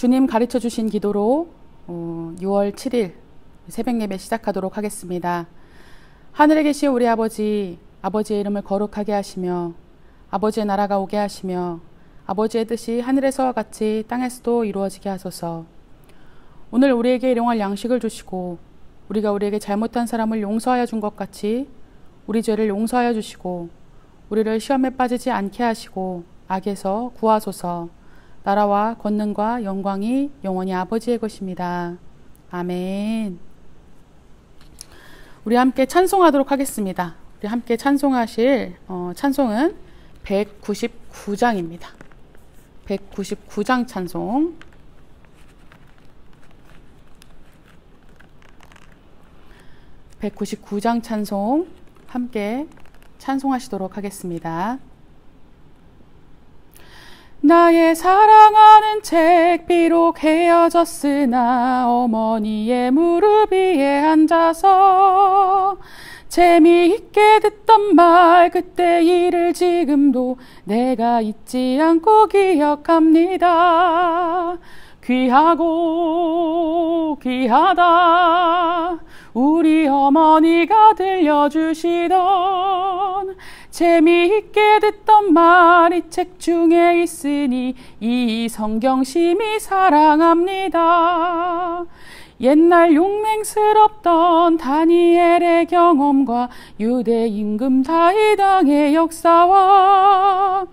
주님 가르쳐 주신 기도로 6월 7일 새벽 예배 시작하도록 하겠습니다. 하늘에 계신 우리 아버지, 아버지의 이름을 거룩하게 하시며 아버지의 나라가 오게 하시며 아버지의 뜻이 하늘에서와 같이 땅에서도 이루어지게 하소서. 오늘 우리에게 일용할 양식을 주시고 우리가 우리에게 잘못한 사람을 용서하여 준 것 같이 우리 죄를 용서하여 주시고 우리를 시험에 빠지지 않게 하시고 악에서 구하소서. 나라와 권능과 영광이 영원히 아버지의 것입니다. 아멘. 우리 함께 찬송하도록 하겠습니다. 우리 함께 찬송하실 찬송은 199장입니다. 199장 찬송. 199장 찬송 함께 찬송하시도록 하겠습니다. 나의 사랑하는 책 비록 헤어졌으나 어머니의 무릎 위에 앉아서 재미있게 듣던 말 그때 일을 지금도 내가 잊지 않고 기억합니다. 귀하고 귀하다 우리 어머니가 들려주시던 재미있게 듣던 말 이 책 중에 있으니 이 성경심이 사랑합니다. 옛날 용맹스럽던 다니엘의 경험과 유대 임금 다윗왕의 역사와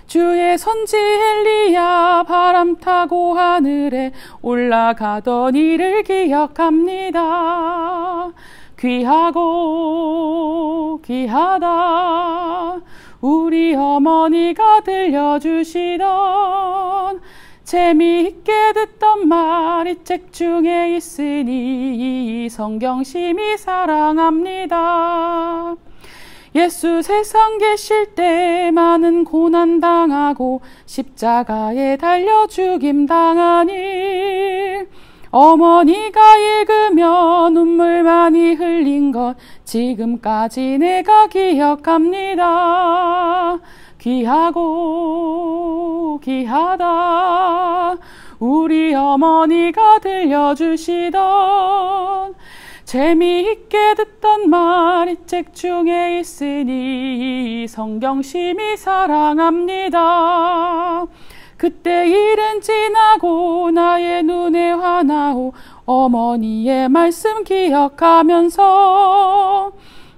주의 선지 엘리야 바람 타고 하늘에 올라가던 일을 기억합니다. 귀하고 귀하다 우리 어머니가 들려주시던 재미있게 듣던 말 이 책 중에 있으니 이 성경심이 사랑합니다. 예수 세상 계실 때 많은 고난 당하고 십자가에 달려 죽임 당한 일 어머니가 읽으며 눈물 많이 흘린 것 지금까지 내가 기억합니다. 귀하고 귀하다 우리 어머니가 들려주시던 재미있게 듣던 말 이 책 중에 있으니 성경심이 사랑합니다. 그때 일은 지나고 나의 눈에 화나오 어머니의 말씀 기억하면서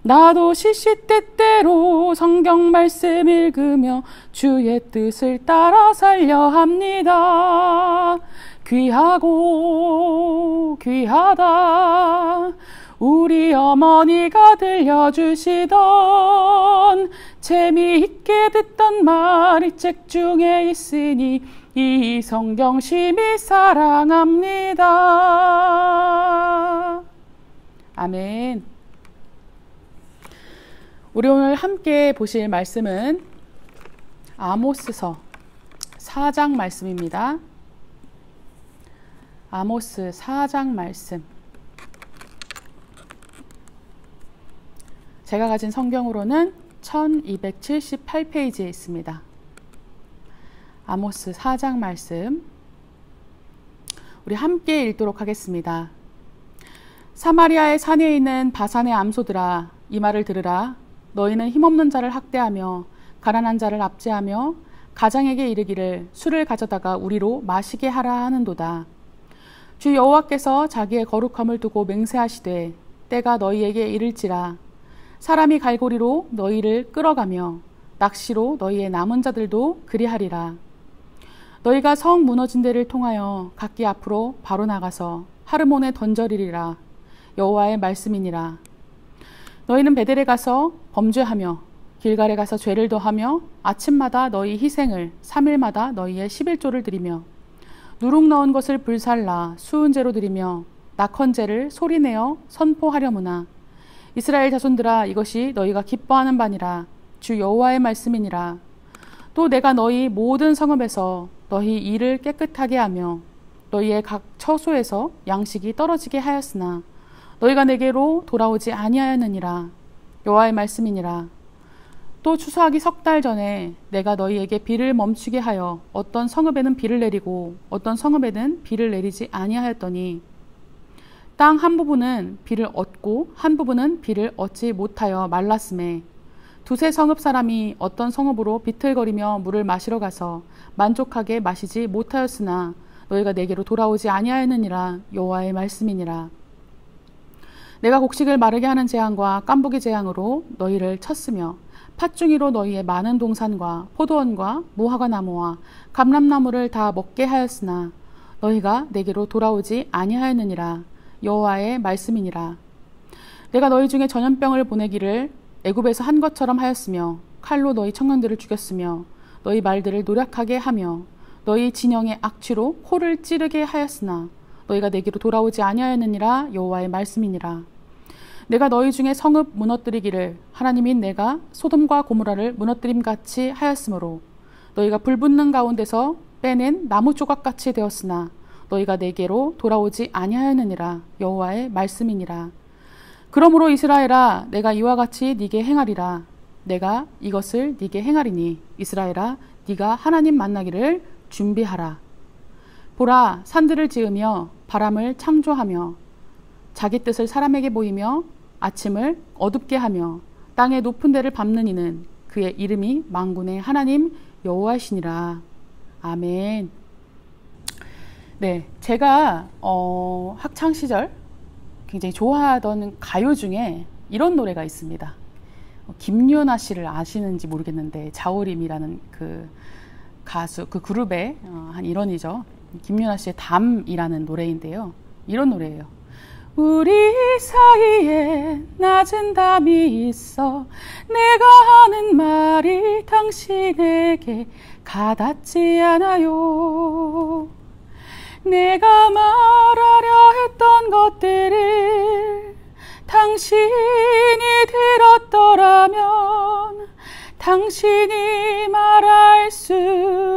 나도 시시때때로 성경 말씀 읽으며 주의 뜻을 따라 살려 합니다. 귀하고 귀하다 우리 어머니가 들려주시던 재미있게 듣던 말 이 책 중에 있으니 이 성경심이 사랑합니다. 아멘. 우리 오늘 함께 보실 말씀은 아모스서 4장 말씀입니다. 아모스 4장 말씀. 제가 가진 성경으로는 1278페이지에 있습니다. 아모스 4장 말씀 우리 함께 읽도록 하겠습니다. 사마리아의 산에 있는 바산의 암소들아 이 말을 들으라. 너희는 힘없는 자를 학대하며 가난한 자를 압제하며 가장에게 이르기를 술을 가져다가 우리로 마시게 하라 하는도다. 주 여호와께서 자기의 거룩함을 두고 맹세하시되 때가 너희에게 이를지라. 사람이 갈고리로 너희를 끌어가며 낚시로 너희의 남은 자들도 그리하리라. 너희가 성 무너진 데를 통하여 각기 앞으로 바로 나가서 하르몬에 던져리리라. 여호와의 말씀이니라. 너희는 베델에 가서 범죄하며 길갈에 가서 죄를 더하며 아침마다 너희 희생을 3일마다 너희의 11조를 드리며 누룩 넣은 것을 불살라 수은제로 드리며 낙헌제를 소리내어 선포하려무나. 이스라엘 자손들아 이것이 너희가 기뻐하는 바니라. 주 여호와의 말씀이니라. 또 내가 너희 모든 성읍에서 너희 이를 깨끗하게 하며 너희의 각 처소에서 양식이 떨어지게 하였으나 너희가 내게로 돌아오지 아니하였느니라. 여호와의 말씀이니라. 또 추수하기 3달 전에 내가 너희에게 비를 멈추게 하여 어떤 성읍에는 비를 내리고 어떤 성읍에는 비를 내리지 아니하였더니 땅 한 부분은 비를 얻고 한 부분은 비를 얻지 못하여 말랐음에 두세 성읍 사람이 어떤 성읍으로 비틀거리며 물을 마시러 가서 만족하게 마시지 못하였으나 너희가 내게로 돌아오지 아니하였느니라. 여호와의 말씀이니라. 내가 곡식을 마르게 하는 재앙과 깐부기 재앙으로 너희를 쳤으며 팥중이로 너희의 많은 동산과 포도원과 무화과 나무와 감람나무를 다 먹게 하였으나 너희가 내게로 돌아오지 아니하였느니라. 여호와의 말씀이니라. 내가 너희 중에 전염병을 보내기를 애굽에서 한 것처럼 하였으며 칼로 너희 청년들을 죽였으며 너희 말들을 노력하게 하며 너희 진영의 악취로 코를 찌르게 하였으나 너희가 내게로 돌아오지 아니하였느니라. 여호와의 말씀이니라. 내가 너희 중에 성읍 무너뜨리기를 하나님인 내가 소돔과 고모라를 무너뜨림같이 하였으므로 너희가 불붙는 가운데서 빼낸 나무 조각같이 되었으나 너희가 내게로 돌아오지 아니하였느니라. 여호와의 말씀이니라. 그러므로 이스라엘아, 내가 이와 같이 네게 행하리라. 내가 이것을 네게 행하리니 이스라엘아, 네가 하나님 만나기를 준비하라. 보라, 산들을 지으며 바람을 창조하며 자기 뜻을 사람에게 보이며 아침을 어둡게 하며 땅의 높은 데를 밟는 이는 그의 이름이 만군의 하나님 여호와시니라. 아멘. 네, 제가 학창 시절 굉장히 좋아하던 가요 중에 이런 노래가 있습니다. 김유나 씨를 아시는지 모르겠는데 자우림이라는 그 가수, 그 그룹의 한 일원이죠. 김유나 씨의 담이라는 노래인데요. 이런 노래예요. 우리 사이에 낮은 담이 있어 내가 하는 말이 당신에게 가닿지 않아요. 내가 말하려 했던 것들을 당신이 들었더라면 당신이 말할 수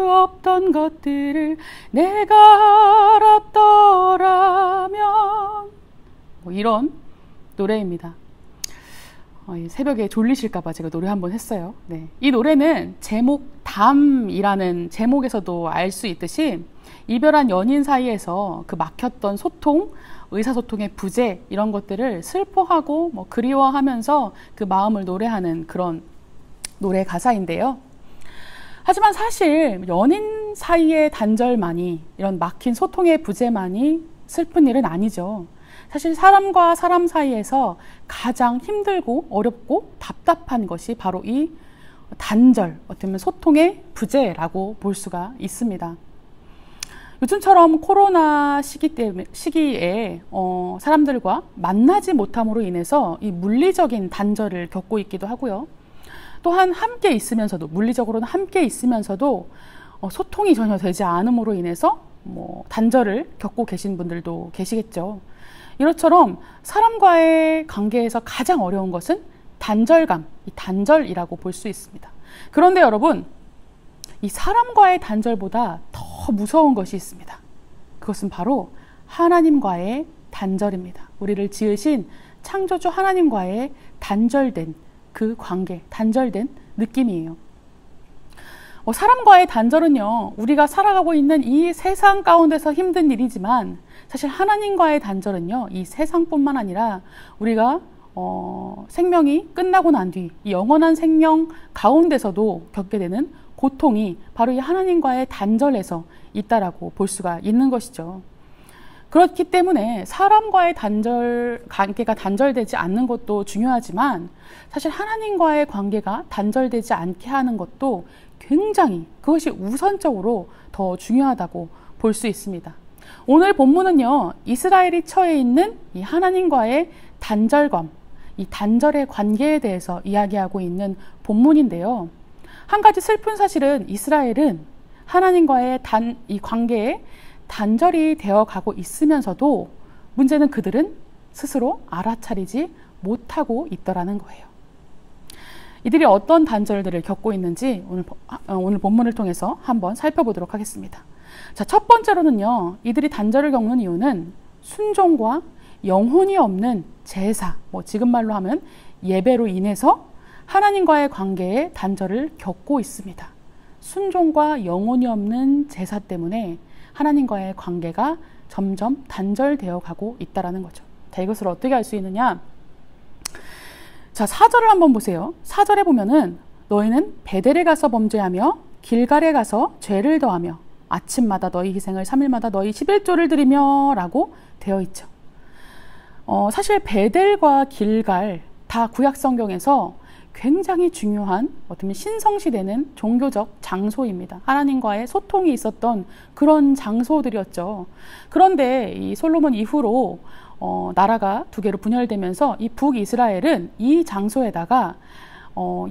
없던 것들을 내가 알았더라면 이런 노래입니다. 새벽에 졸리실까봐 제가 노래 한번 했어요. 네. 이 노래는 제목 담이라는 제목에서도 알 수 있듯이 이별한 연인 사이에서 그 막혔던 소통, 의사소통의 부재 이런 것들을 슬퍼하고 그리워하면서 그 마음을 노래하는 그런 노래 가사인데요. 하지만 사실 연인 사이의 단절만이, 이런 막힌 소통의 부재만이 슬픈 일은 아니죠. 사실 사람과 사람 사이에서 가장 힘들고 어렵고 답답한 것이 바로 이 단절, 어떻게 보면 소통의 부재라고 볼 수가 있습니다. 요즘처럼 코로나 시기에 사람들과 만나지 못함으로 인해서 이 물리적인 단절을 겪고 있기도 하고요. 또한 함께 있으면서도, 물리적으로는 함께 있으면서도 소통이 전혀 되지 않음으로 인해서 단절을 겪고 계신 분들도 계시겠죠. 이것처럼 사람과의 관계에서 가장 어려운 것은 단절감, 이 단절이라고 볼 수 있습니다. 그런데 여러분, 이 사람과의 단절보다 더 무서운 것이 있습니다. 그것은 바로 하나님과의 단절입니다. 우리를 지으신 창조주 하나님과의 단절된 그 관계, 단절된 느낌이에요. 사람과의 단절은요, 우리가 살아가고 있는 이 세상 가운데서 힘든 일이지만 사실 하나님과의 단절은요, 이 세상뿐만 아니라 우리가 생명이 끝나고 난 뒤 이 영원한 생명 가운데서도 겪게 되는 고통이 바로 이 하나님과의 단절에서 있다라고 볼 수가 있는 것이죠. 그렇기 때문에 사람과의 관계가 단절되지 않는 것도 중요하지만 사실 하나님과의 관계가 단절되지 않게 하는 것도 굉장히, 그것이 우선적으로 더 중요하다고 볼 수 있습니다. 오늘 본문은요, 이스라엘이 처해 있는 이 하나님과의 단절감, 이 단절의 관계에 대해서 이야기하고 있는 본문인데요. 한 가지 슬픈 사실은 이스라엘은 하나님과의 이 관계에 단절이 되어 가고 있으면서도 문제는 그들은 스스로 알아차리지 못하고 있더라는 거예요. 이들이 어떤 단절들을 겪고 있는지 오늘 본문을 통해서 한번 살펴보도록 하겠습니다. 자, 첫 번째로는요, 이들이 단절을 겪는 이유는 순종과 영혼이 없는 제사, 지금 말로 하면 예배로 인해서 하나님과의 관계에 단절을 겪고 있습니다. 순종과 영혼이 없는 제사 때문에 하나님과의 관계가 점점 단절되어 가고 있다는 거죠. 자, 이것을 어떻게 알 수 있느냐? 자, 4절을 한번 보세요. 4절에 보면은 너희는 베델에 가서 범죄하며 길갈에 가서 죄를 더하며 아침마다 너희 희생을 3일마다 너희 11조를 드리며 라고 되어 있죠. 사실 베델과 길갈 다 구약 성경에서 굉장히 중요한 어떻게 신성시되는 종교적 장소입니다. 하나님과의 소통이 있었던 그런 장소들이었죠. 그런데 이 솔로몬 이후로 나라가 두 개로 분열되면서 이 북이스라엘은 이 장소에다가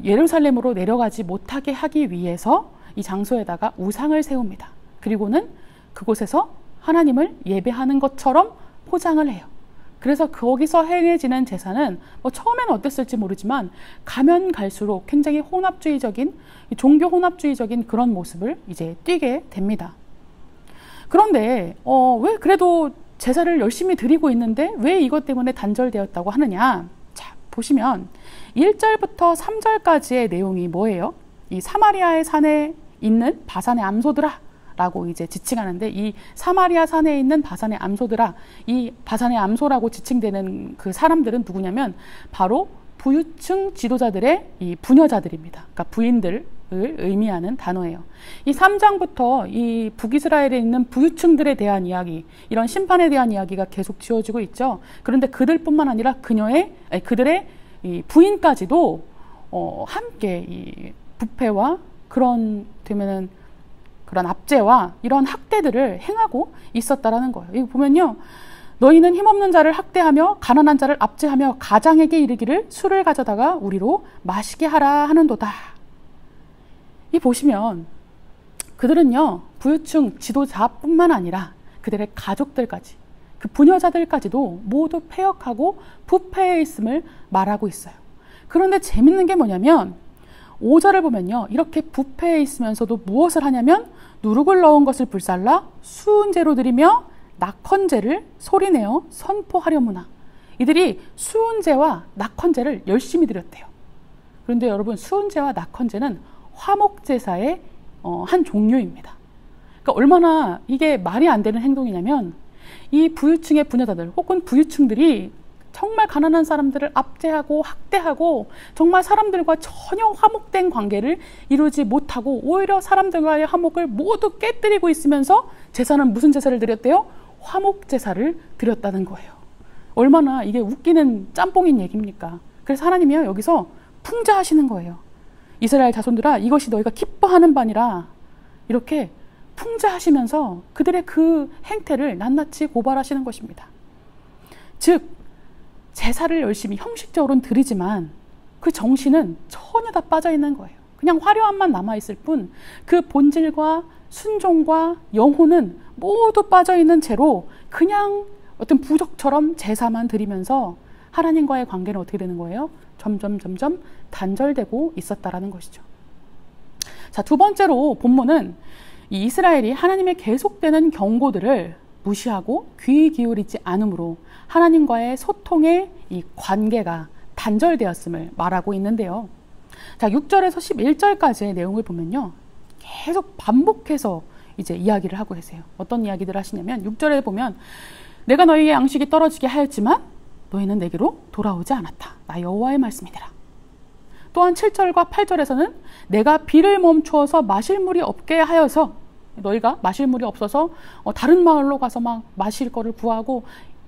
예루살렘으로 내려가지 못하게 하기 위해서 이 장소에다가 우상을 세웁니다. 그리고는 그곳에서 하나님을 예배하는 것처럼 포장을 해요. 그래서 거기서 행해지는 제사는 처음에는 어땠을지 모르지만 가면 갈수록 굉장히 혼합주의적인, 종교 혼합주의적인 그런 모습을 이제 띠게 됩니다. 그런데 왜 그래도 제사를 열심히 드리고 있는데 왜 이것 때문에 단절되었다고 하느냐? 자, 보시면 1절부터 3절까지의 내용이 뭐예요? 이 사마리아의 산에 있는 바산의 암소들아 라고 이제 지칭하는데, 이 사마리아 산에 있는 바산의 암소들아, 이 바산의 암소라고 지칭되는 그 사람들은 누구냐면 바로 부유층 지도자들의 이 부녀자들입니다. 그러니까 부인들을 의미하는 단어예요. 이 3장부터 이 북이스라엘에 있는 부유층들에 대한 이야기, 이런 심판에 대한 이야기가 계속 지어지고 있죠. 그런데 그들뿐만 아니라 그들의 이 부인까지도 함께 이 부패와 그런 압제와 이런 학대들을 행하고 있었다라는 거예요. 이거 보면요, 너희는 힘없는 자를 학대하며 가난한 자를 압제하며 가장에게 이르기를 술을 가져다가 우리로 마시게 하라 하는도다. 이 보시면 그들은요, 부유층 지도자뿐만 아니라 그들의 가족들까지, 그 부녀자들까지도 모두 패역하고 부패해 있음을 말하고 있어요. 그런데 재밌는 게 뭐냐면 5절을 보면요, 이렇게 부패해 있으면서도 무엇을 하냐면 누룩을 넣은 것을 불살라 수은제로 드리며 낙헌제를 소리내어 선포하려무나. 이들이 수은제와 낙헌제를 열심히 드렸대요. 그런데 여러분, 수은제와 낙헌제는 화목제사의 한 종류입니다. 그러니까 얼마나 이게 말이 안 되는 행동이냐면, 이 부유층의 부녀자들 혹은 부유층들이 정말 가난한 사람들을 압제하고 학대하고 정말 사람들과 전혀 화목된 관계를 이루지 못하고 오히려 사람들과의 화목을 모두 깨뜨리고 있으면서 제사는 무슨 제사를 드렸대요? 화목제사를 드렸다는 거예요. 얼마나 이게 웃기는 짬뽕인 얘기입니까? 그래서 하나님이요, 여기서 풍자하시는 거예요. 이스라엘 자손들아, 이것이 너희가 기뻐하는 바니라. 이렇게 풍자하시면서 그들의 그 행태를 낱낱이 고발하시는 것입니다. 즉, 제사를 열심히 형식적으로는 드리지만 그 정신은 전혀 다 빠져 있는 거예요. 그냥 화려함만 남아있을 뿐 그 본질과 순종과 영혼은 모두 빠져 있는 채로 그냥 어떤 부적처럼 제사만 드리면서 하나님과의 관계는 어떻게 되는 거예요? 점점 단절되고 있었다라는 것이죠. 자, 두 번째로 본문은 이 이스라엘이 하나님의 계속되는 경고들을 무시하고 귀 기울이지 않으므로 하나님과의 소통의 이 관계가 단절되었음을 말하고 있는데요. 자, 6절에서 11절까지의 내용을 보면요, 계속 반복해서 이제 이야기를 하고 계세요. 어떤 이야기들을 하시냐면 6절에 보면 내가 너희의 양식이 떨어지게 하였지만 너희는 내게로 돌아오지 않았다. 나 여호와의 말씀이니라. 또한 7절과 8절에서는 내가 비를 멈추어서 마실 물이 없게 하여서, 너희가 마실 물이 없어서 다른 마을로 가서 막 마실 거를 구하고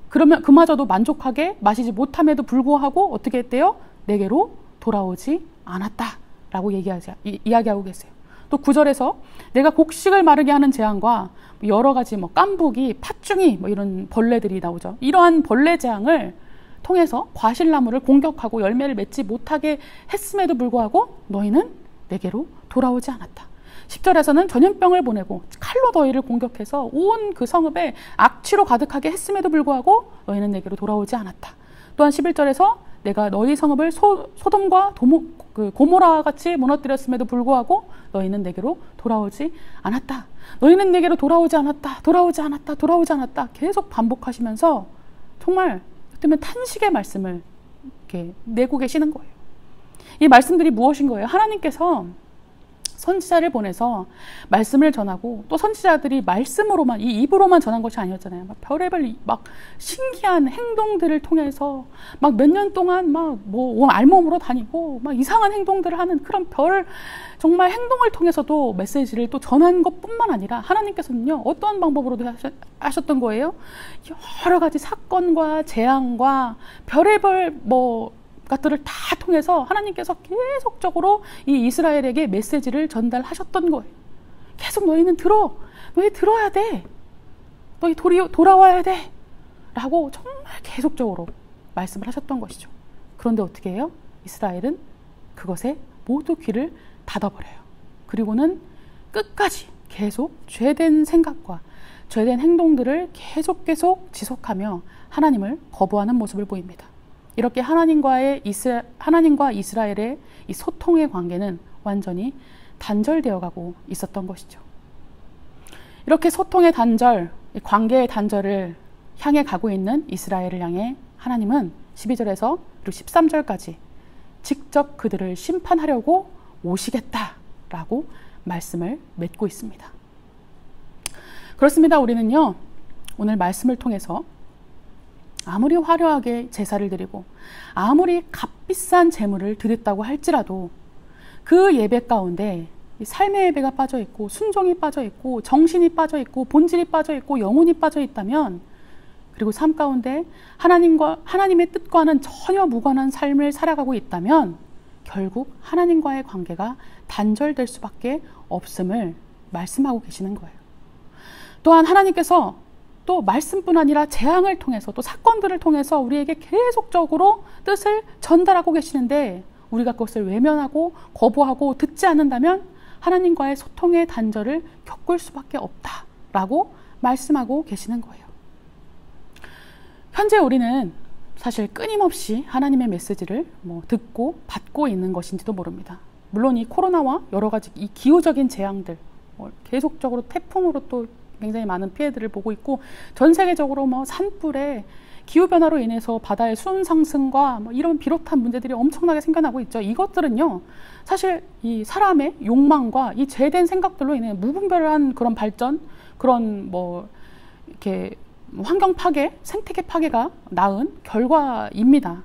그러면 그마저도 만족하게 마시지 못함에도 불구하고 어떻게 했대요? 내게로 돌아오지 않았다라고 이야기하고 계세요. 또 9절에서 내가 곡식을 마르게 하는 재앙과 여러 가지 깐부기, 팥중이 이런 벌레들이 나오죠. 이러한 벌레 재앙을 통해서 과실나무를 공격하고 열매를 맺지 못하게 했음에도 불구하고 너희는 내게로 돌아오지 않았다. 10절에서는 전염병을 보내고 칼로 너희를 공격해서 온 그 성읍에 악취로 가득하게 했음에도 불구하고 너희는 내게로 돌아오지 않았다. 또한 11절에서 내가 너희 성읍을 소돔과 고모라와 같이 무너뜨렸음에도 불구하고 너희는 내게로 돌아오지 않았다. 너희는 내게로 돌아오지 않았다. 돌아오지 않았다. 돌아오지 않았다. 계속 반복하시면서 정말 그때면 탄식의 말씀을 이렇게 내고 계시는 거예요. 이 말씀들이 무엇인 거예요? 하나님께서 선지자를 보내서 말씀을 전하고, 또 선지자들이 말씀으로만, 이 입으로만 전한 것이 아니었잖아요. 막 별의별 막 신기한 행동들을 통해서 막 몇 년 동안 막 뭐 알몸으로 다니고 막 이상한 행동들을 하는 그런 정말 행동을 통해서도 메시지를 또 전한 것뿐만 아니라, 하나님께서는요 어떤 방법으로도 하셨던 거예요? 여러 가지 사건과 재앙과 별의별 것들을 다 통해서 하나님께서 계속적으로 이 이스라엘에게 메시지를 전달하셨던 거예요. 계속 너희 들어야 돼. 너희 돌아와야 돼. 라고 정말 계속적으로 말씀을 하셨던 것이죠. 그런데 어떻게 해요? 이스라엘은 그것에 모두 귀를 닫아버려요. 그리고는 끝까지 계속 죄된 생각과 죄된 행동들을 계속 지속하며 하나님을 거부하는 모습을 보입니다. 이렇게 하나님과 이스라엘의 이 소통의 관계는 완전히 단절되어 가고 있었던 것이죠. 이렇게 소통의 단절, 관계의 단절을 향해 가고 있는 이스라엘을 향해 하나님은 12절에서 그리고 13절까지 직접 그들을 심판하려고 오시겠다라고 말씀을 맺고 있습니다. 그렇습니다. 우리는요, 오늘 말씀을 통해서 아무리 화려하게 제사를 드리고 아무리 값비싼 제물을 드렸다고 할지라도 그 예배 가운데 삶의 예배가 빠져 있고 순종이 빠져 있고 정신이 빠져 있고 본질이 빠져 있고 영혼이 빠져 있다면, 그리고 삶 가운데 하나님의 뜻과는 전혀 무관한 삶을 살아가고 있다면 결국 하나님과의 관계가 단절될 수밖에 없음을 말씀하고 계시는 거예요. 또한 하나님께서 또 말씀뿐 아니라 재앙을 통해서, 또 사건들을 통해서 우리에게 계속적으로 뜻을 전달하고 계시는데, 우리가 그것을 외면하고 거부하고 듣지 않는다면 하나님과의 소통의 단절을 겪을 수밖에 없다라고 말씀하고 계시는 거예요. 현재 우리는 사실 끊임없이 하나님의 메시지를 듣고 받고 있는 것인지도 모릅니다. 물론 이 코로나와 여러 가지 이 기후적인 재앙들, 계속적으로 태풍으로 또 굉장히 많은 피해들을 보고 있고, 전 세계적으로 산불에 기후변화로 인해서 바다의 수온 상승과 이런 비롯한 문제들이 엄청나게 생겨나고 있죠. 이것들은요, 사실 이 사람의 욕망과 이 죄된 생각들로 인해 무분별한 그런 발전, 그런 이렇게 환경 파괴, 생태계 파괴가 낳은 결과입니다.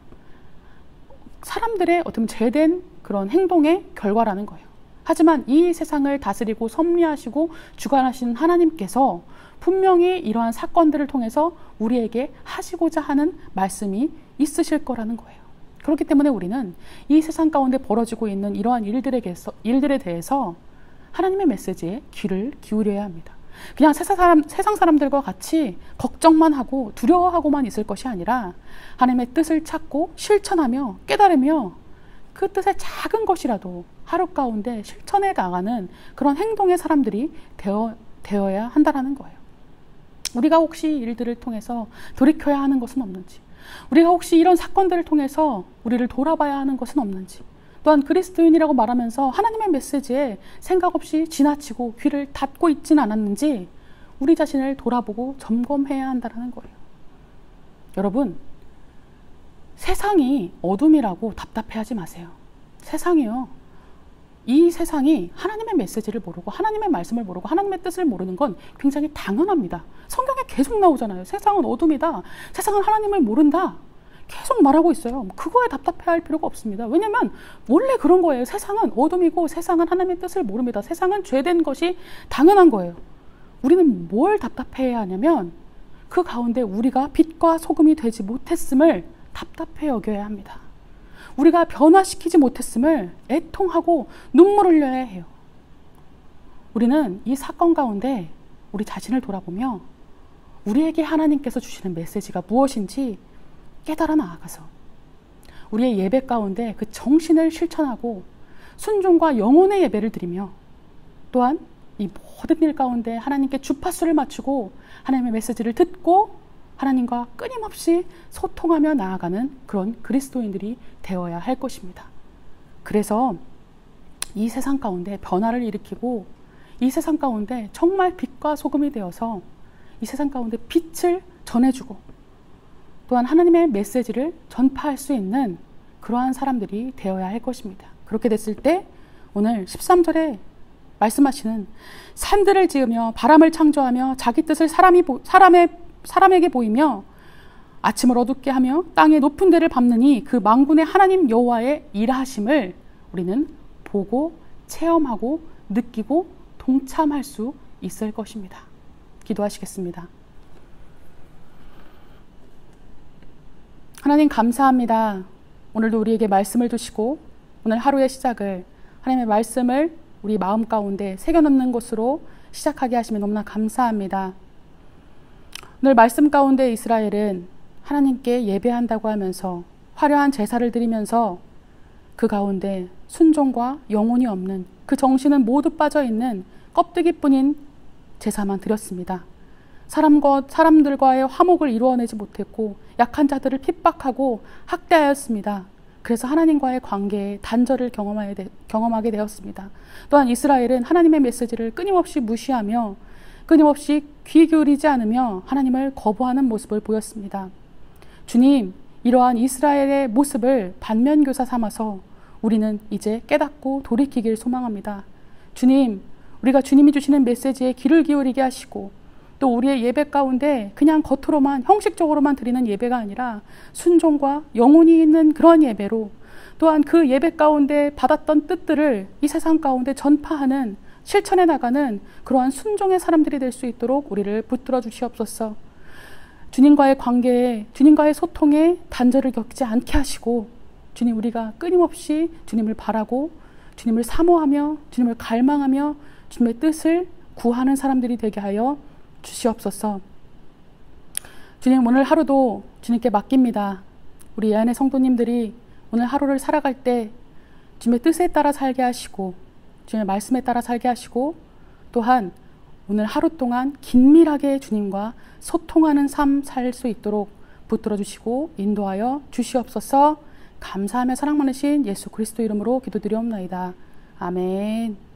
사람들의 어떤 죄된 그런 행동의 결과라는 거예요. 하지만 이 세상을 다스리고 섭리하시고 주관하시는 하나님께서 분명히 이러한 사건들을 통해서 우리에게 하시고자 하는 말씀이 있으실 거라는 거예요. 그렇기 때문에 우리는 이 세상 가운데 벌어지고 있는 이러한 일들에 대해서 하나님의 메시지에 귀를 기울여야 합니다. 그냥 세상 사람들과 같이 걱정만 하고 두려워하고만 있을 것이 아니라 하나님의 뜻을 찾고 실천하며 깨달으며 그 뜻의 작은 것이라도 하루 가운데 실천해 나가는 그런 행동의 사람들이 되어야 한다는 거예요. 우리가 혹시 일들을 통해서 돌이켜야 하는 것은 없는지, 우리가 혹시 이런 사건들을 통해서 우리를 돌아봐야 하는 것은 없는지, 또한 그리스도인이라고 말하면서 하나님의 메시지에 생각 없이 지나치고 귀를 닫고 있지는 않았는지 우리 자신을 돌아보고 점검해야 한다는 거예요. 여러분, 세상이 어둠이라고 답답해하지 마세요. 이 세상이 하나님의 메시지를 모르고 하나님의 말씀을 모르고 하나님의 뜻을 모르는 건 굉장히 당연합니다. 성경에 계속 나오잖아요. 세상은 어둠이다. 세상은 하나님을 모른다. 계속 말하고 있어요. 그거에 답답해할 필요가 없습니다. 왜냐하면 원래 그런 거예요. 세상은 어둠이고 세상은 하나님의 뜻을 모릅니다. 세상은 죄된 것이 당연한 거예요. 우리는 뭘 답답해야 하냐면 그 가운데 우리가 빛과 소금이 되지 못했음을 답답해 여겨야 합니다. 우리가 변화시키지 못했음을 애통하고 눈물 흘려야 해요. 우리는 이 사건 가운데 우리 자신을 돌아보며 우리에게 하나님께서 주시는 메시지가 무엇인지 깨달아 나아가서 우리의 예배 가운데 그 정신을 실천하고 순종과 영혼의 예배를 드리며, 또한 이 모든 일 가운데 하나님께 주파수를 맞추고 하나님의 메시지를 듣고 하나님과 끊임없이 소통하며 나아가는 그런 그리스도인들이 되어야 할 것입니다. 그래서 이 세상 가운데 변화를 일으키고 이 세상 가운데 정말 빛과 소금이 되어서 이 세상 가운데 빛을 전해주고 또한 하나님의 메시지를 전파할 수 있는 그러한 사람들이 되어야 할 것입니다. 그렇게 됐을 때 오늘 13절에 말씀하시는 산들을 지으며 바람을 창조하며 자기 뜻을 사람에게 보이며 아침을 어둡게 하며 땅의 높은 데를 밟느니 그 만군의 하나님 여호와의 일하심을 우리는 보고 체험하고 느끼고 동참할 수 있을 것입니다. 기도하시겠습니다. 하나님 감사합니다. 오늘도 우리에게 말씀을 주시고 오늘 하루의 시작을 하나님의 말씀을 우리 마음 가운데 새겨넣는 것으로 시작하게 하시면 너무나 감사합니다. 오늘 말씀 가운데 이스라엘은 하나님께 예배한다고 하면서 화려한 제사를 드리면서 그 가운데 순종과 영혼이 없는 그 정신은 모두 빠져있는 껍데기뿐인 제사만 드렸습니다. 사람들과의 화목을 이루어내지 못했고 약한 자들을 핍박하고 학대하였습니다. 그래서 하나님과의 관계에 단절을 경험하게 되었습니다. 또한 이스라엘은 하나님의 메시지를 끊임없이 무시하며 끊임없이 귀 기울이지 않으며 하나님을 거부하는 모습을 보였습니다. 주님, 이러한 이스라엘의 모습을 반면교사 삼아서 우리는 이제 깨닫고 돌이키길 소망합니다. 주님, 우리가 주님이 주시는 메시지에 귀를 기울이게 하시고 또 우리의 예배 가운데 그냥 겉으로만 형식적으로만 드리는 예배가 아니라 순종과 영혼이 있는 그런 예배로 또한 그 예배 가운데 받았던 뜻들을 이 세상 가운데 전파하는 실천해 나가는 그러한 순종의 사람들이 될 수 있도록 우리를 붙들어 주시옵소서. 주님과의 관계에 주님과의 소통에 단절을 겪지 않게 하시고 주님, 우리가 끊임없이 주님을 바라고 주님을 사모하며 주님을 갈망하며 주님의 뜻을 구하는 사람들이 되게 하여 주시옵소서. 주님, 오늘 하루도 주님께 맡깁니다. 우리 예안의 성도님들이 오늘 하루를 살아갈 때 주님의 뜻에 따라 살게 하시고 주님의 말씀에 따라 살게 하시고 또한 오늘 하루 동안 긴밀하게 주님과 소통하는 삶 살 수 있도록 붙들어 주시고 인도하여 주시옵소서. 감사하며 사랑 많으신 예수 그리스도 이름으로 기도드리옵나이다. 아멘.